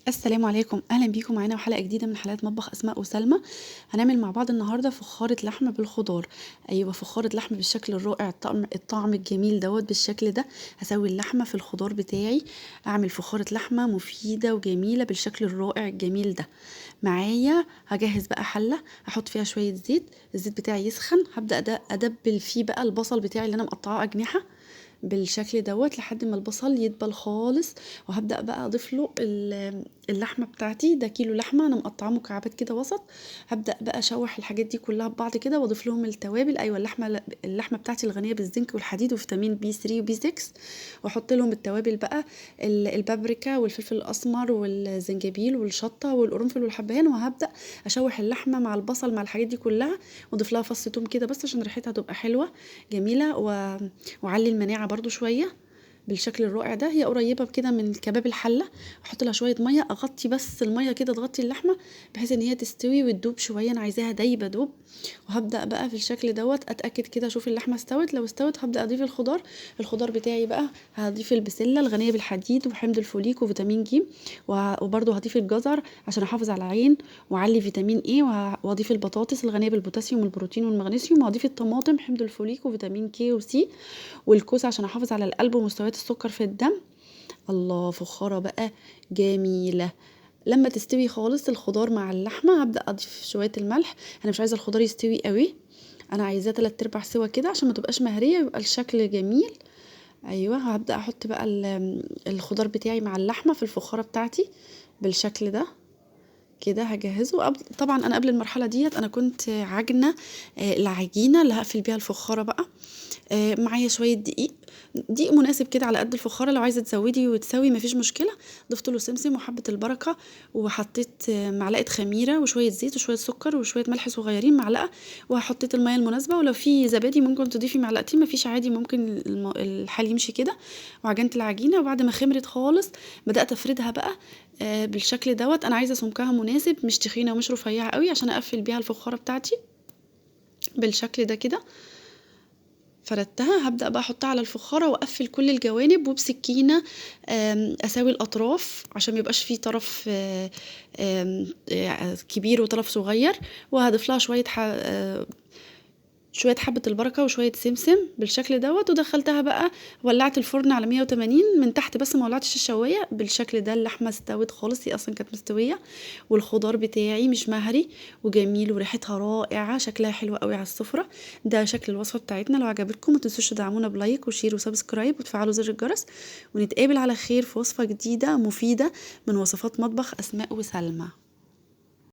السلام عليكم، اهلا بيكم معانا وحلقه جديده من حلقات مطبخ اسماء وسلمى. هنعمل مع بعض النهارده فخاره لحمه بالخضار. ايوه، فخاره لحمه بالشكل الرائع، الطعم الجميل بالشكل ده. هسوي اللحمه في الخضار بتاعي، اعمل فخاره لحمه مفيده وجميله بالشكل الرائع الجميل ده. معايا هجهز بقى حله، هحط فيها شويه زيت، الزيت بتاعي يسخن، هبدا ادبل فيه بقى البصل بتاعي اللي انا مقطعاه اجنحه بالشكل لحد ما البصل يدبل خالص. وهبدأ بقى اضيف له اللحمه بتاعتي، ده كيلو لحمه انا مقطعاه مكعبات كده وسط. هبدأ بقى اشوح الحاجات دي كلها ببعض كده واضيف لهم التوابل. ايوه، اللحمه بتاعتي الغنيه بالزنك والحديد وفيتامين بي 3 وبي 6. واحط لهم التوابل بقى، البابريكا والفلفل الاسمر والزنجبيل والشطه والقرنفل والحبهان. وهبدأ اشوح اللحمه مع البصل مع الحاجات دي كلها، واضيف لها فص توم كده بس عشان ريحتها تبقى حلوه جميله، وعلي المناعه برضو شويه بالشكل الرائع ده. هي قريبه كده من كباب الحله. احط لها شويه ميه، اغطي بس الميه كده تغطي اللحمه بحيث ان هي تستوي وتدوب شويه، انا عايزاها دايبه دوب. وهبدا بقى في الشكل اتاكد كده، اشوف اللحمه استوت. لو استوت هبدا اضيف الخضار بتاعي بقى. هضيف البسله الغنيه بالحديد وحمض الفوليك وفيتامين ج، وبرده هضيف الجزر عشان احافظ على العين واعلي فيتامين اي، واضيف البطاطس الغنيه بالبوتاسيوم والبروتين والمغنيسيوم، واضيف الطماطم حمض الفوليك وفيتامين كي وسي، والكوس عشان احافظ على القلب ومستويات السكر في الدم. الله، فخاره بقى جميله. لما تستوي خالص الخضار مع اللحمه هبدا اضيف شويه الملح. انا مش عايزه الخضار يستوي قوي، انا عايزاه 3/4 سوا كده عشان ما تبقاش مهريه، يبقى الشكل جميل. ايوه، هبدا احط بقى الخضار بتاعي مع اللحمه في الفخاره بتاعتي بالشكل ده كده. هجهزه طبعا انا قبل المرحله ديت انا كنت عجنه العجينه اللي هقفل بيها الفخاره بقى. معايا شويه دقيق مناسب كده على قد الفخاره، لو عايزه تزودي وتسوي مفيش مشكله. ضفت له سمسم وحبه البركه، وحطيت معلقه خميره وشويه زيت وشويه سكر وشويه ملح صغيرين معلقه، وحطيت الميه المناسبه. ولو في زبادي ممكن تضيفي معلقتين، مفيش عادي، ممكن الحال يمشي كده. وعجنت العجينه، وبعد ما خمرت خالص بدات افردها بقى بالشكل انا عايزه سمكها مناسب، مش تخينه ومش رفيعه قوي، عشان اقفل بيها الفخاره بتاعتي بالشكل ده كده. فردتها، هبدأ بقى احطها على الفخارة واقفل كل الجوانب، وبسكينة اساوي الاطراف عشان ميبقاش فيه طرف كبير وطرف صغير. وهضيف لها شوية حبة البركة وشوية سمسم بالشكل ودخلتها بقى. ولعت الفرن على 180 من تحت بس، ما ولعتش الشواية بالشكل ده. اللحمة استوت خالص، هي اصلا كانت مستوية، والخضار بتاعي مش مهري وجميل وريحتها رائعة، شكلها حلو قوي على السفرة. ده شكل الوصفة بتاعتنا. لو عجبتكم ما تنسوش تدعمونا بلايك وشير وسبسكرايب وتفعلوا زر الجرس، ونتقابل على خير في وصفة جديدة مفيدة من وصفات مطبخ اسماء وسلمى.